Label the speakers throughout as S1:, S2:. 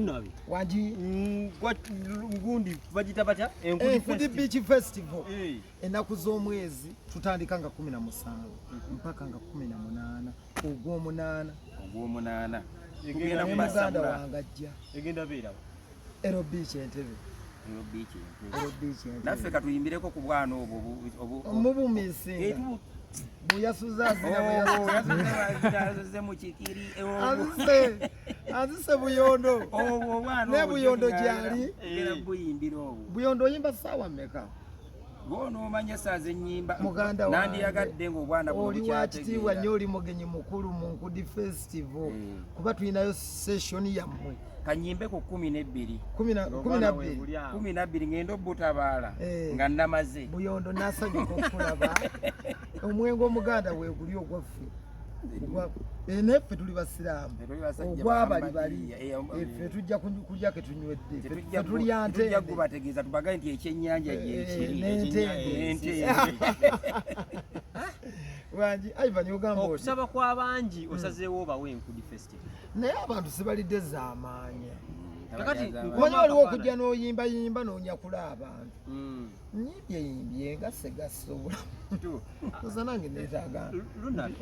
S1: Lunabi
S2: wanji
S1: kwa ngundi bagita batya
S2: Enkudi Beach Festival enaku z'omwezi tutandika nga 17 mpaka nga 18 ogw'omunaana
S1: egenda
S2: muganda wange ajja
S1: egenda beera
S2: Ero Beach Entebbe
S3: naffe katuyimbireko ku bwana obwo
S2: mubumisinga
S3: buyasuzaziraze mukikiri
S2: azise buyondo ne buyondo gyali
S3: buyimbira obwo
S2: buyondo oyimba ssaawa mmeka
S3: gwonoomanya saaza ennyimba
S2: muganda
S3: nandiyagadde ng'obwana
S2: oli wakitiibwa nnyo oli mugenyi mukulu mu Nkudi Festival kuba tulinayo session yammwe
S3: kanyimbeko 12
S2: 12
S3: ngenda obutabaala nga namaze
S2: buyondo nasanyuka okulaba omwengo omuganda weeguli ogwaffe neffe tuli basiraamu ogwabali bali ffe tujja kulya ke tunywedde tulya
S3: ntejja kubategeeza tubagaye nti ekyennyanja
S2: n'ente wangi Ivan ogamba
S1: okusaba kw'abangi osazeewo obawe Nkudi Festival
S2: naye abantu sibalidde z'amaanyi omanyi waliwo okujja n'oyimbayimba n'onyakula abantu nyimbyeyimbye nga segasobola oza nange neetaaga
S1: Lunabi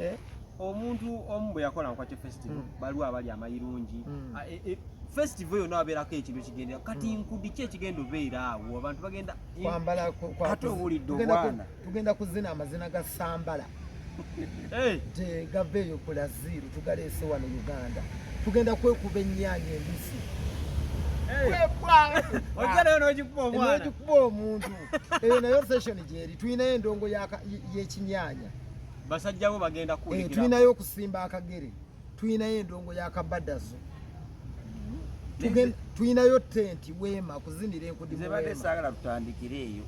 S1: omuntu omu bwe yakola Nkwate Festival baliwo abali amayirungi festival yonna wabeerako ekintu kigendera kati Nkudi ki ekigenda obeera awo abantu bagenda
S2: kwambala
S3: ate obulidde obwana
S2: tugenda kuzina amazina ga Sambala gava eyo Brazil tugaleese wano Uganda tugenda kwekuba ennyaanya embisi
S1: ojjaleyo n'ogikuba omwana
S2: n'ogikuba omuntu eyo nayo session gyeri tulinayo endongo y'ekinyaanya
S1: basajja bo bagenda kuwulira
S2: tulinayo okusimba akagere tulinayo endongo y'akabadazo tulinayo tenti weema kuzinira Enkudi mu
S3: zebadde saagala tutandikire eyo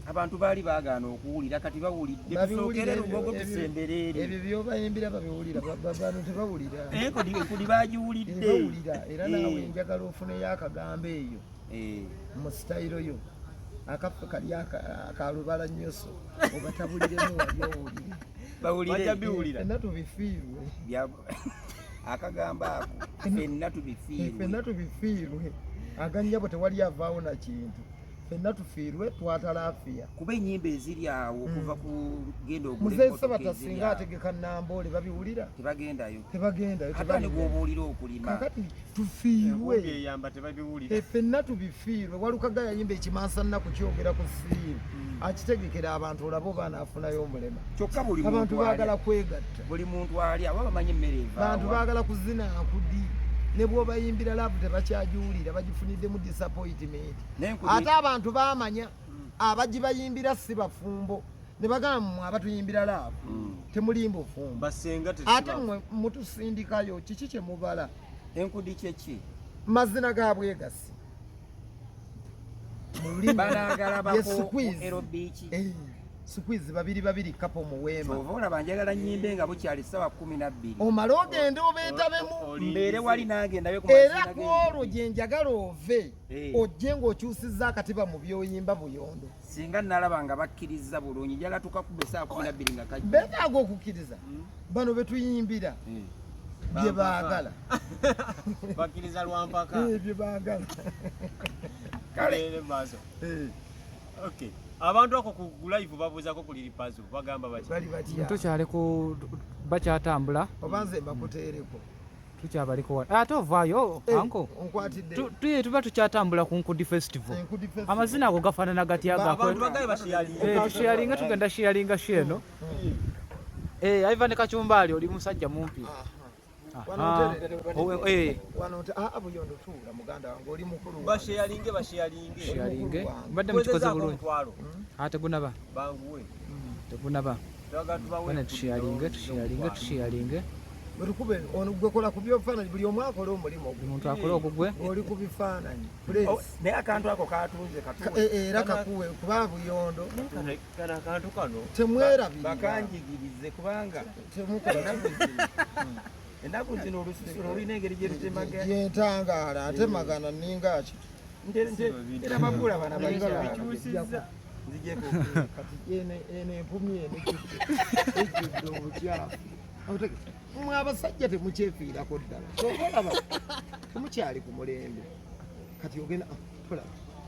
S3: abantu baali baagaana okuwulira kati bawulidde tusookere lugogo tusemberere
S2: ebyo byobayimbira babiwulira bantu tebawulira
S3: Enkudi bagiwulidde
S2: bawulira era naawe njagala ofuneyo akagambo eyo mu sitayiro yo akaffe kali akalubala nnyoso obatabuliremu wali owulire
S1: bajja biwulira
S2: fenna tubifiirwe
S3: akagamba ako fenna
S2: tubifiirwe agannyabo tewali avaawo na kintu fenna tufiirwe twatalafiya
S3: kuba ennyimba eziri awo okuva ku genda
S2: muzeyi Sabata singa ategeka Namboole babiwulira
S3: tebagendayo
S2: ate
S3: negwobuulira okulima
S2: kakati tufiirwe
S1: eyamba tebabiwulira
S2: fenna tubifiirwe Walukaga yayimba ekimansa nnaku kyogera ku ssiimu akitegekera abantu olabo banaafunayo omulema
S3: kyokka
S2: abantu baagala kwegatta
S3: buli muntu ali abo bamanyi emmere evaawa
S2: bantu baagala kuzina Nkudi ne bw'obayimbira laavu tebakyagiwulira bagifuniddemu disappointment ate abantu baamanya abagibayimbira si bafumbo ne bagamba mmwe abatuyimbira laavu temulimba ofumbo ate mmwe mutusindikayo kiki kye mubala
S3: Enkudi kyeki
S2: mazina ga bwegasi mu lulimi squeeze babiri kapo mu weema
S3: olaba njagala nnyimbe nga bukyali ssaawa 12
S2: omale ogende obeetabemu
S3: mbeere wali nange ndabe
S2: era kwolwo gye njagala ove ojje ng'okyusizza akatiba mu byoyimba buyondo
S3: singa nalaba nga bakkiriza bulungi njagala tukakube ssaawa 12 nga kajja
S2: beetaaga okukkiriza bano betuyimbira bye baagala
S1: bakkiriza lwampaka
S2: bye baagala
S3: kale
S1: maaso okay abantu ako ku live babuuzako ku liri puzzle bagamba
S2: batya
S4: tukyali ku bakyatambula
S2: obanze bakuteereko
S4: tukyabaliko ate ovaayo anko
S2: onkwatidde
S4: tuba tukyatambula ku Nkudi Festival amazina ago gafaanana gatya tushiyalinga tugenda shiyalinga sheno Ivan Kachumbali oli musajja mumpi
S2: buyondo tuula muganda wange oli mukulu
S1: bashiyalinge
S4: mbadde mukikoze bulungi ate gunaba
S1: banguwe
S4: tegunaba bane tushiyalinge
S2: wetukube ono gwekola ku byofaananyi buli omu akola omulimu
S4: omuntu akola ogwo gwe
S2: oli ku bifaananyi
S3: naye akantu ako katunze
S2: era kakuwe kuba buyondo
S1: kana akantu kano
S2: temwerabira
S3: bakanjigirize kubanga ennaku zino olususu olulina engeri gye lutemaga
S2: yentangaala atemagana ningaki
S3: era babula bana
S1: bikyusiza
S2: kati eno empumi ejjudde obukyafu mwe abasajja temukyefiirako ddala tukyali ku mulembe kati ogenda tola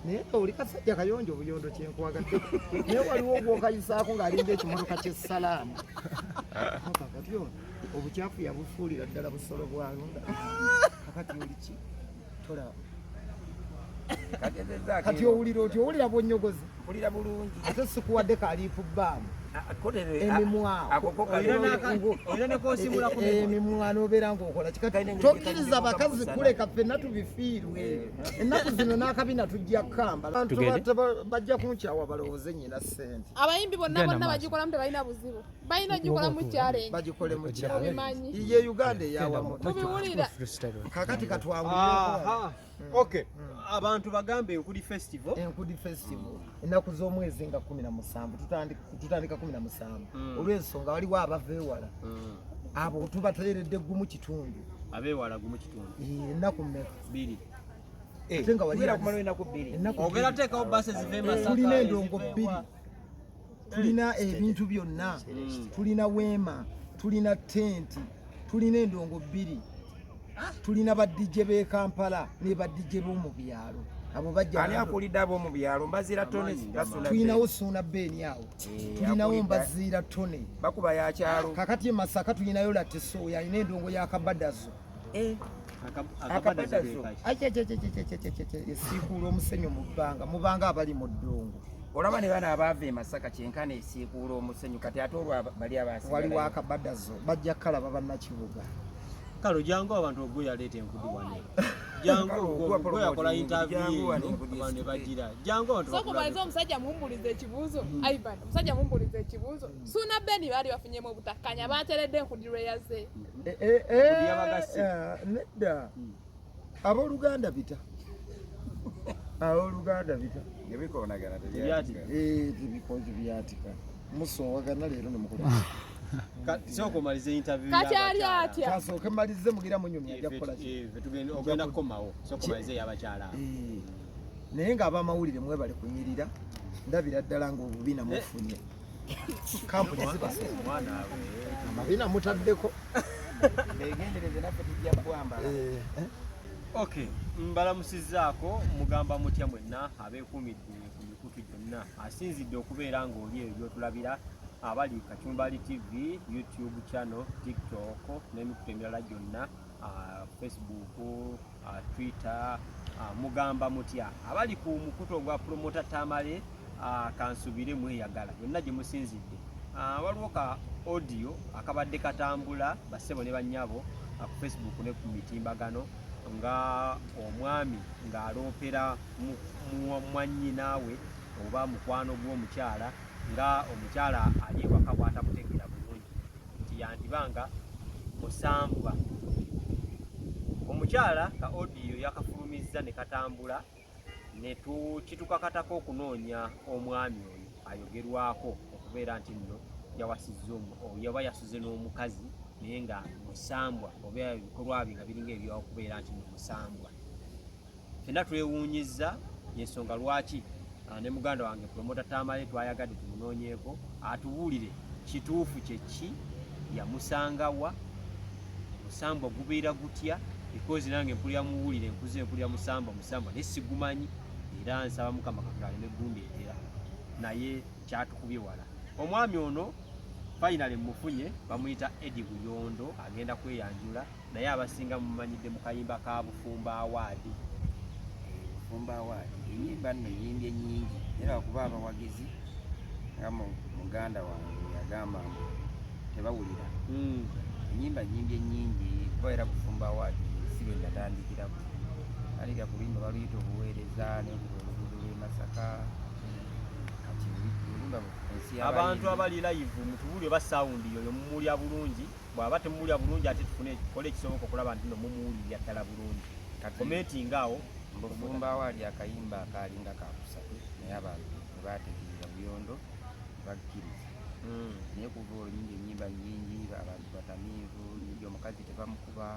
S2: naye oli kasajja kayonjo obuyondo kyenkwagadde naye waliwo ogwokayisaako ng'alinga ekimotoka ky'essalaamu kakati ono obukyafu yabufuulira ddala busolo bwalunda kakati oli ki tola kati owulira oti owulira bwonnyogozi
S3: mpulira bulungi
S2: ate sikuwadde kaaliifu bbaamu emimwa nobeera ngaokola kikati tokkiriza bakazi kuleka ffenna tubifiirwe ennaku zino n'akabina tujja kukamba abantu bajja kunkyawa balowooze nyina ssente
S5: abayimbi bonna bagikolamu tebalina buzibu balina ogikolamu challenge
S2: bagikole mu challenge ye Uganda eyawamu
S5: mubiwulira
S2: kakati katwanguleko
S1: okay abantu bagambe Enkudi Festival ennaku z'omwezi nga 17 tutandika 17 olw'ensonga waliwo abava ewala abo tubateeredde gumu kitundu abewala gumu kitundu
S2: ennaku mmeka
S1: 2
S2: tenga
S3: waliwo kumalo ennaku 2
S1: ogera teekawo basi zive Masaka
S2: tulina endongo 2 tulina ebintu byonna tulina weema tulina tenti tulina endongo 2 tulina badije b'e Kampala ne badije b'omu byalo abo bajja
S3: ani akulidde ab'omu byalo mbazira tone
S2: tulinawo Suuna Beeni awo tulinawo Mbazira tone
S3: bakuba ya kyalo
S2: kakati e Masaka tulinayo Latesoya alina endongo ya Kabadazo esiikuula omusenyu mu bbanga abali mu ddongo
S3: olaba ne bana abaava e Masaka kyenkana esiikuula omusenyu kati ate olwo bali abasigala
S2: waliwo Akabadazo bajja kalaba bannakibuga
S1: kalo jangu abantu ogwe yaleeta Enkudi wano jangu ogwe yakola interview ne bagira jangu abantu
S5: sokumaliza omusajja mumbuliza ekibuuzo Ivan omusajja mumbuliza ekibuuzo Suuna Beeni baali bafunyemu obutakkanya bateredde Enkudi lwe yazze
S2: nedda abooluganda bita
S3: ebikoonagana
S2: tebikozi byatika musoowagana leero nemukola
S1: soko malize interview
S5: kakyali atya
S2: kasooke malize mugira munyumya ajja kukola
S1: ogenda kukomawo soko malize yabakyala
S2: naye ng'abamawulire mwebale kunyirira ndabira ddala ng'obubina mufunye kampuni zibasa amabina mutaddeko
S3: begendereze naffe tujja bwambala
S1: okay mbalamusizaako mugamba mutya mwenna abeekuumidde ku mikutu gyonna asinzidde okubeera ng'oli ebyo byotulabira abali Kachumbali TV, YouTube channel, TikTok, n'emikutu emirala gyonna, Facebook, Twitter, mugamba mutya. Abali ku mukutu ogwa Promoter Tamale, kansubire mweyagala. Yonna gye musinzidde. Waliwo ka audio akabadde katambula bassebo ne bannyabo ku Facebook ne ku mitimbagano nga omwami ng'aloopera mwannyinaawe oba mukwano gw'omukyala nga omukyala ali ewaka bw'atamutegeera bulungi nti yandibanga musambwa. Omukyala ka audio yakafulumizza ne katambula ne kitukakatako okunoonya omwami oyo ayogerwako okubeera nti nno yaba yasuze n'omukazi naye nga musambwa oba ebikolwa bye nga biringa ebyokubeera nti musambwa. Ffenna twewuunyizza y'ensonga lwaki ne muganda wange Promoter Tamale twayagadde tumunoonyeeko atubuulire kituufu kyeki yamusangawa musambwa gubeera gutya because nange mpulira muwulire nkuze mpulira musambwa naye sigumanyi era nsaba Mukama Katonda aleme gundeetera naye kyatukubye wala. Omwami ono finally mufunye bamuyita Eddie Buyondo agenda kweyanjula naye abasinga mumanyidde mu kayimba ka Bufumba Award.
S3: Bufumba Award enyimba nno enyimbye nnyingi era okuba abawagizi nga muganda wange yagamba tebawulira enyimba nyimbye nnyingi kuba era Bufumba Award si lwe natandikiraku alika kulimba baluyita obuweereza n'oluguudo lw'e Masaka kati olimba
S1: abantu abali live mutubulye ba sound yoyo mumulya bulungi bwaba temulya bulungi ate tufune kole ekisoboka okulaba nti mumuwulira ddala bulungi commenting awo.
S3: Bufumba Award akayimba akalinga kakusatu naye abantu tebategeera Buyondo bakkiriza naye kuva oluyimba ennyimba nnyingi abantu batamiivu nyingi omukazi tebamukuba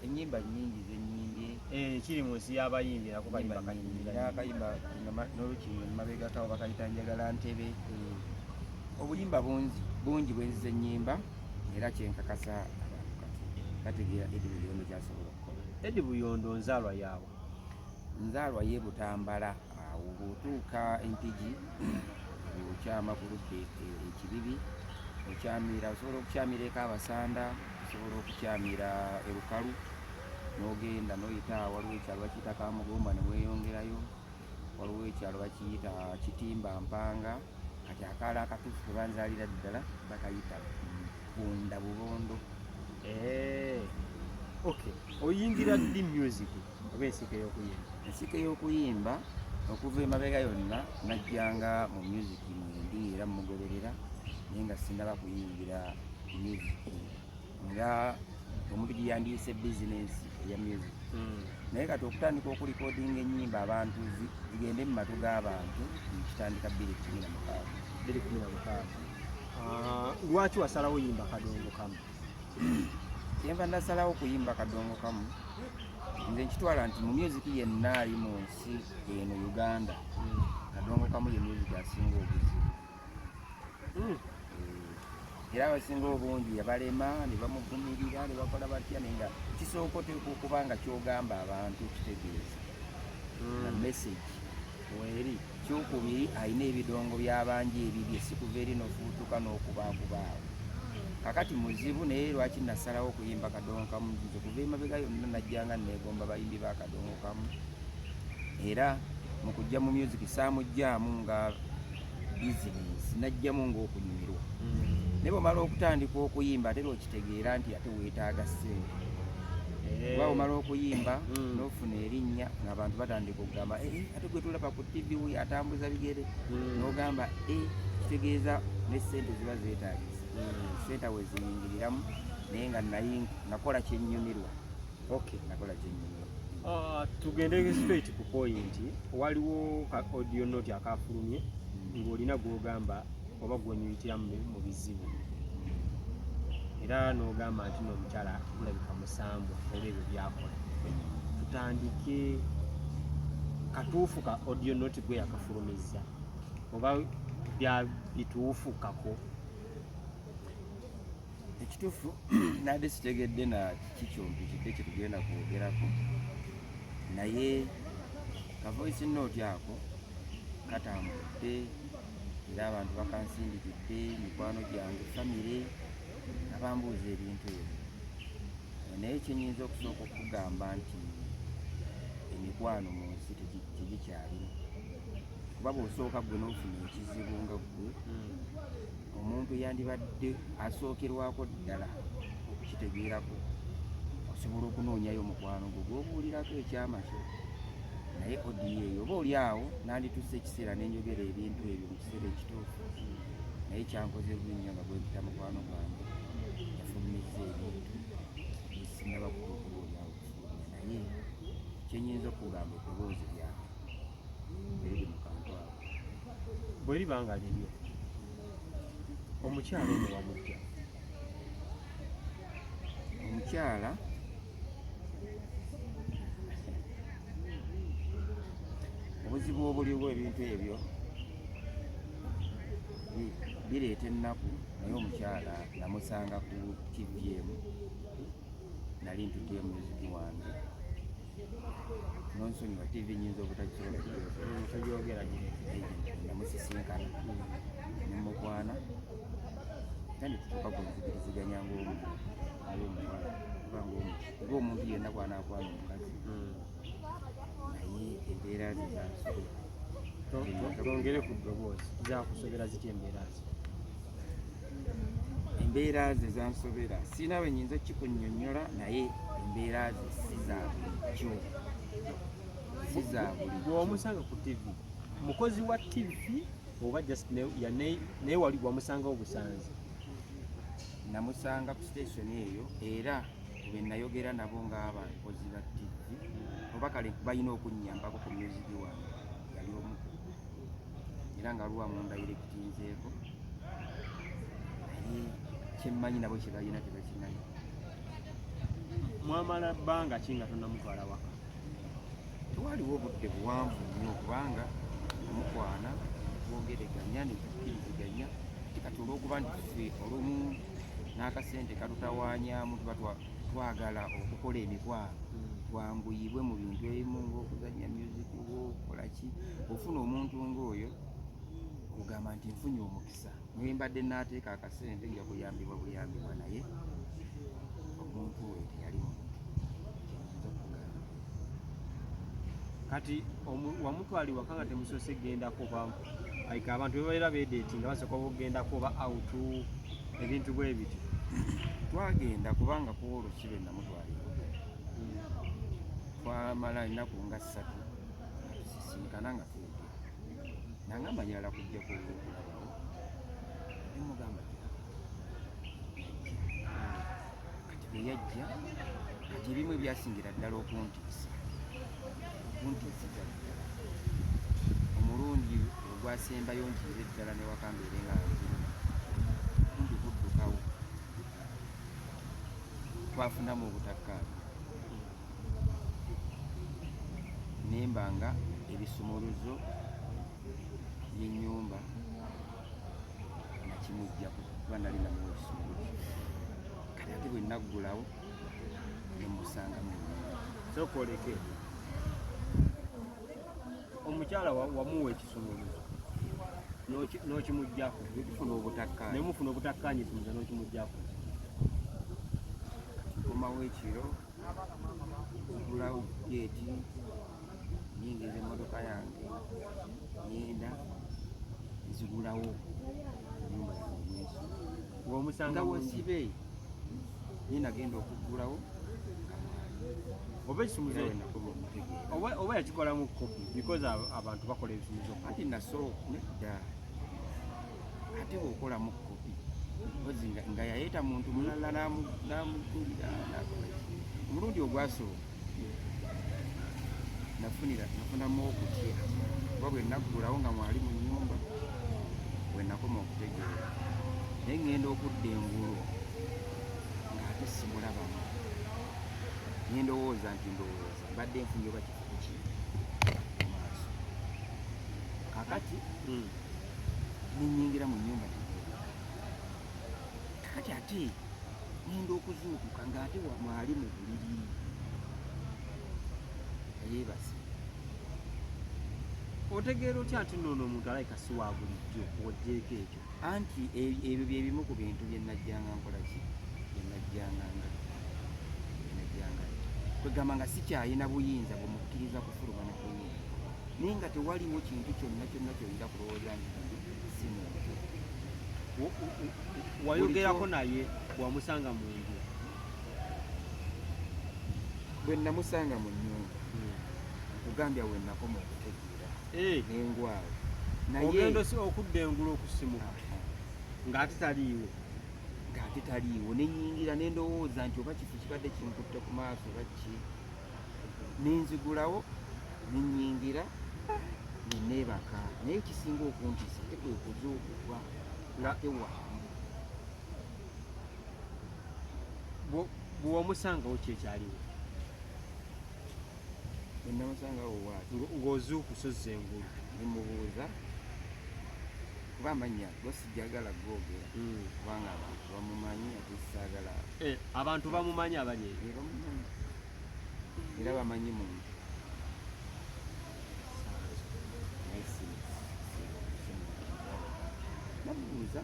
S3: ennyimba nnyingi zenyimbye
S1: kiri mu nsi y'abayimbi nako
S3: akayimba n'olukiri mabegakawo bakayita Njagala Ntebe. Obuyimba bungi bwenziza ennyimba era kyenkakasa abantu kati bategeera Eddie Buyondo kyasobola okukola.
S1: Eddie Buyondo nzaalwa yaawa?
S3: Nzaalwa y'e Butambala. Awo bw'otuuka Empigi okyama ku ludda ekibibi okyamira, osobola okukyamira eka Abasanda, osobola okukyamira e Lukalu n'ogenda n'oyita waliwo ekyalo bakiyita Kamugomba ne weeyongerayo, waliwo ekyalo bakiyita Kitimba Mpanga, kati akaalo akatuufu ke banzaalira ddala bakayita Bunda Bubondo.
S1: Okay, oyingira ddi music oba ensiko y'okuyimba?
S3: Ensiko y'okuyimba okuva emabega yonna najjanga mu music mwendi era mugoberera naye nga sindaba kuyingira music nga omuntu gye yandiise bizinensi eya music. Naye kati okutandika okulikodinga ennyimba abantu zigende mu matu g'abantu kitandika
S1: 2016. Lwaki wasalawo yimba Kadongo Kamu?
S3: Kyenva ndasalawo kuyimba Kadongo Kamu, nze nkitwala nti mu music yenna ali mu nsi eno Uganda, Kadongo Kamu ye music asinga obuzibu. Era abasinga obungi yabalema ne bamuvumirira ne bakola batya, naye nga kisooka oteeka okuba nga kyogamba abantu kitegeeza na message weri. Kyokubiri alina ebidongo by'abangi ebibye sikuva eri n'ofuutuka n'okubaakubaao. Kakati muzibu naye lwaki nasalawo okuyimba Kadongo Kamu, nze kuva emabega yonna najjanga neegomba bayimbi ba Kadongo Kamu, era mu kujja mu music saamujjaamu nga bizinensi, najjamu ng'okunyumirwa. Naye bw'omala okutandika okuyimba ate okitegeera nti ate weetaaga ssente. Kuba omala okuyimba n'ofuna erinnya ng'abantu batandika okugamba ate gwe tulaba ku TV we atambuza bigere, n'ogamba kitegeeza ne ssente ziba zeetaagisa. Ssente we ziyingiriramu naye nga nakola kyennyumirwa.
S1: Okay,
S3: nakola kyennyumirwa.
S1: Tugende straight ku point. Waliwo ka audio note akafulumye ng'olina gw'ogamba oba gw'onyuyitiramu mu bizibu, era n'ogamba nti n'omukyala kulabika musambwa olw'ebyo byakola. Tutandike katuufu ka audio note gwe yakafulumizza oba bya bituufu kako?
S3: Ekituufu nadde sitegedde na kikyompitidde kye tugenda kwogerako, naye ka voice note ako katambudde era abantu bakansindikidde, mikwano gyange, famire abambuuza ebintu ebyo. Naye kyenyinza okusooka okugamba nti emikwano mu nsi tegikyalimu, kuba bw'osooka gwe n'ofuna ekizibu nga ggwe omuntu yandibadde asookerwako ddala okukitegeerako, osobola okunoonyayo omukwano gwe gw'obuulirako ekyamasho. Naye odiyo eyo oba oli awo nandituuse ekiseera nenjogera ebintu ebyo mu kiseera ekituufu, naye kyankoze bunnyo nga gwempita mukwano gwange yafulumizza ebintu esinaba kutuuka olyawo kufulumya. Naye kyenyinza okugamba eddoboozi lyange eriri mu kantu awo.
S1: Bwe libanga liryo omukyala ono wamujja?
S3: Omukyala obuzibu obuliwo ebintu ebyo bireeta ennaku, naye omukyala namusanga ku TVM, nali ntudde music wange nonsonyiwa TV nyinza obutakisobola
S1: togyogera
S3: namusisinkana nemukwana kandi tutuuka kunzikiriziganya ng'omuntu yenna kwanakwana omukazi, naye embeera ze zansobera.
S1: Tongere ku ddoboozi, zakusobera zitya embeera ze?
S3: Embeera ze zansobera, sirina bwe nnyinza kikunnyonnyola, naye embeera ze si za bulijjo.
S1: Bw'omusanga ku TV mukozi wa TV oba just naye wali wamusangawo busanzi?
S3: Namusanga ku station eyo, era bwe nayogera nabo ng'abakozi ba TV oba kale balina okunnyambako ku music wange yali omu, era nga luwa mundayirekitinzeeko, naye kyemmanyi nabo kye balina tebakimanyi.
S1: Mwamala bbanga ki nga tonnamutwala waka?
S3: Tewaliwo obudde buwanvu nnyo kubanga omukwana twogereganya ne tukkiriziganya, kati olw'okuba nti ffe olumu n'akasente kalutawaanyamu tuba twagala okukola emikwano twanguyibwe mu bintu ebimu ng'okuzannya music okukola ki ofuna omuntu ng'oyo ogamba nti nfunye omukisa mwembadde n'ateeka akasente nja buyambibwa naye omuntu we teyali muntu kyenyinza okugamba.
S1: Kati wamutwali waka nga temusoose gendako like abantu bebaera bedeetinga basooka okugendako oba out ebintu bwe bityo?
S3: Twagenda kubanga kuba olusibe namutwalira twamala ennaku nga 3 tusisinkana nga twogera nangamba njagala kujja kulabawo nemugamba kati bwe yajja kati ebimu ebyasingira ddala okuntiisa ddala omulundi ogwasembayo ntiire ddala newakambeere nga kumbi kuddukawo twafunamu obutakkaanya nembanga ebisumuluzo by'ennyumba nakimugjaku kuba nali namu ebisumuluzo kati ate bwe naggulawo nemusangamu
S1: sokoleke omukyala wamuwa ekisumuluzo n'okimugjaku
S3: nekufuna obutakkaanya
S1: nemufuna obutakkaanya ekisumuluzo n'okimugjaku
S3: komawo ekiro gulawo geeti nyingiza emmotoka yange ngenda nzigulawo ennyumba yange
S1: ng'omusanga
S3: wesibe naye nagenda okugulawo
S1: oba ekisumuzo oba yakikolamu kopi because abantu bakola ebisumuzo
S3: ati nedda ate bw'okolamu kopi nga yayeeta muntu mulala namugulira omulundi ogwasooka nafunamu okutya kuba bwe naggulawo nga mwali mu nnyumba bwe nakoma okutegeera naye ngenda okudda engulu ng'ate simulabamu naye ndowooza mbadde nfunye oba kifuko ki mu maaso kakati nenyingira mu nnyumba kakati ate ngenda okuzuukuka ng'ate mwali mu buliri yeebase
S1: otegeera otya nti noono omuntu alayika si wa bulijjo wojjeeko ekyo
S3: anti ebyo bye bimu ku bintu byenajjanga nkola ki byenajjanga kwegamba nga sikyalina buyinza bumukkiriza kufuluma ne kunyinza naye nga tewaliwo kintu kyonna kyoyinza kulowooza nti si muntu
S1: wayogerako naye bwamusanga mu nju
S3: bwe namusanga mu nnyumba kugambya we nakoma okutegeera nengwawo
S1: ogendo si okudda engulu okusimuka ng'ate taliiwo nenyingira nendowooza nti oba kifu kibadde kinkutte ku maaso oba ki nenzigulawo nenyingira neneebaka naye ekisinga okuntiisa ate kwe kuzuukubwa ng'ate waali bwe wamusangawo kyekyaliwo
S3: enamusangawo waati
S1: ng'ozuukusoza engulu
S3: nemubuuza kuba amannya gosijagala googera kubanga abantu bamumanyi ate saagala
S1: abantu bamumanyi abanyi
S3: bamumanyi era bamanyi muntu namubuuza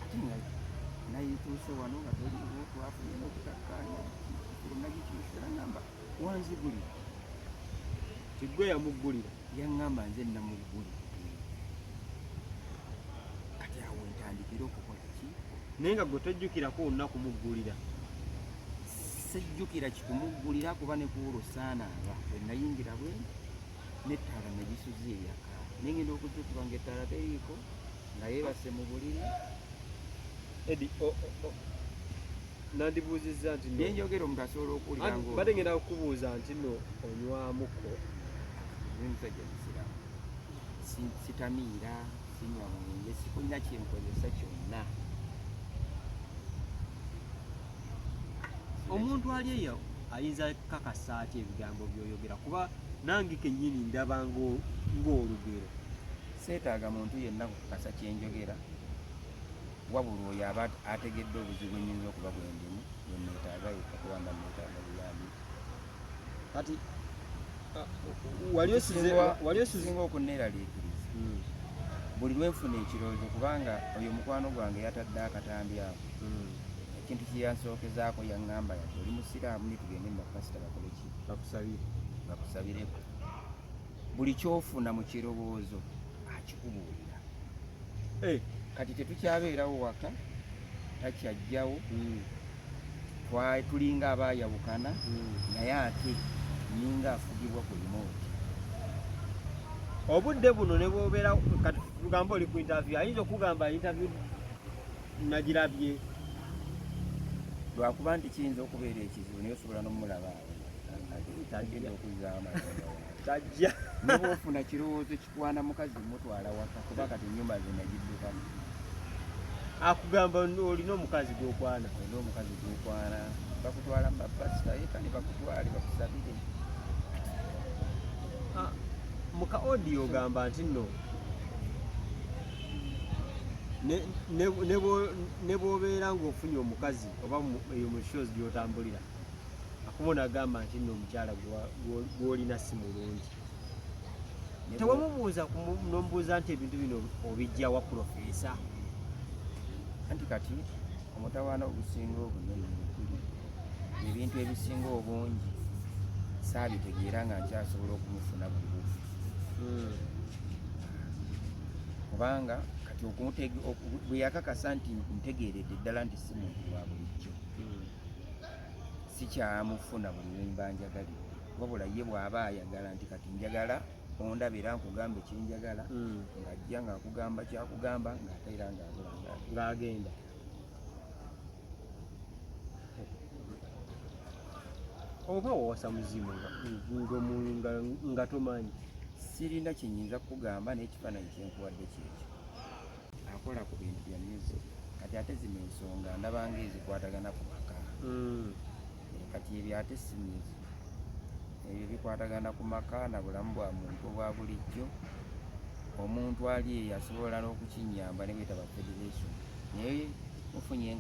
S3: ate nga nayituuse wano nga toliwo twafunye okutakkaanya nagikyusira ngamba wanzigulira
S1: tigwe yamuggulira
S3: yaŋŋamba nze namuggulira kati awo ntandikira okukola ki
S1: naye nga gwe tojjukirako olunaku muggulira
S3: sejjukira kikumuggulira kuba ne kuwolosaanaaba bwe nayingira bwe n'ettaala nagisuza eyaka naye ngenda okuzuukuba ng'ettaala teriiko nga yeebase mu buliri
S1: edi nandibuuzizza nti
S3: nenjogera omuntu asobola okuwulira
S1: badde ngenda okukubuuza nti no onywamuko
S3: musajja musiramu sitamiira sinywa mwenge sikulina kyenkozesa kyonna
S1: omuntu ali eyo ayinza kakasa atya ebigambo byoyogera kuba nange kennyini ndaba ng'olugero
S3: seetaaga muntu yenna kukakasa kyenjogera wabula oyo aba ategedde obuzibu ennyinza okuba bwendimu bweneetaaga okuwamba neetaaga buyambi.
S1: Kati wali osizinga okunneeraliikiriza buli lwenfuna ekirowoozo kubanga oyo mukwano gwange yatadde akatambi ako ekintu kye yansookezaako yaŋŋamba yati oli musiraamu nitugende mu bapasita bakole ki bakusabireko. Buli kyofuna mu kirowoozo akikubuulira. Kati tetukyabeerawo waka takyajjawo tulinga abaayawukana naye ate ninga afugibwa ku remote. Obudde buno ne bwobeera kati tugamba oli ku interview ayinza okugamba interview nagirabye
S3: lwakuba nti kiyinza okubeera ekizibu naye osobola n'omulaba agenda okuzzaama
S1: tajja
S3: ne bwofuna kirowoozo kikwana mukazi mutwala waka kuba kati ennyumba zenagiddukamu
S1: akugamba olina omukazi gwokwana
S3: bakutwala mu bapasita eka ne bakutwale bakusabire.
S1: Muka audio ogamba nti nno ne bw'obeera ng'ofunye omukazi oba eyo mu shows gy'otambulira akubona agamba nti nno omukyala gw'olina si mulungi. Tewamubuuza n'omubuuza nti ebintu bino obijja wa Profesa?
S3: Anti kati omutawaana ogusinga obunene kuli ebintu ebisinga obungi saabitegeera nga nkyasobola okumufuna bubuufu kubanga kati bwe yakakasa nti ntegeeredde ddala nti si muntu wa bulijjo sikyamufuna buli lwemba njagalidde wabula ye bw'aba ayagala nti kati njagala ondabira nkugamba ekyenjagala ng'ajja ng'akugamba kyakugamba ng'ateera ng'agenda. Oba wawasa muzimu nga tomanyi? Sirina kyenyinza kukugamba n'ekifaananyi kyenkuwadde kyekyo. Akola ku bintu bya music kati ate zino ensonga ndabanga ezikwatagana ku maka kati ebyo ate si music ebyo bikwatagana ku maka na bulamu bwa muntu obwa bulijjo. Omuntu ali eyo asobola n'okukinyamba ne bwetaba federation naye mufunye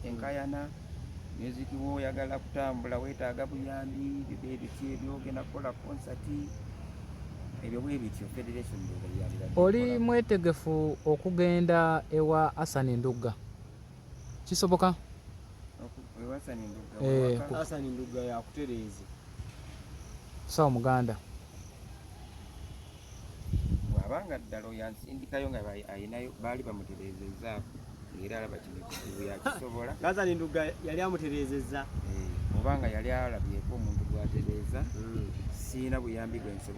S3: enkayana music w'oyagala kutambula weetaaga buyambi bibe ebiti ebyogenda kukola konsati ebyo bwe bityo federation byobuyambira.
S4: Oli mwetegefu okugenda ewa Hassan Ndugga kisoboka?
S3: Ewa Hassan
S1: Ndugga yakutereeze
S4: sawa muganda
S3: bw'abanga ddala oyansindikayo nga ayinayo baali bamutereezezzaako era alaba kino ekizibu yakisobola.
S1: Hassan Ndugga yali amutereezezza
S3: obanga yali alabyeko omuntu gwatereeza siina buyambi bwensobola.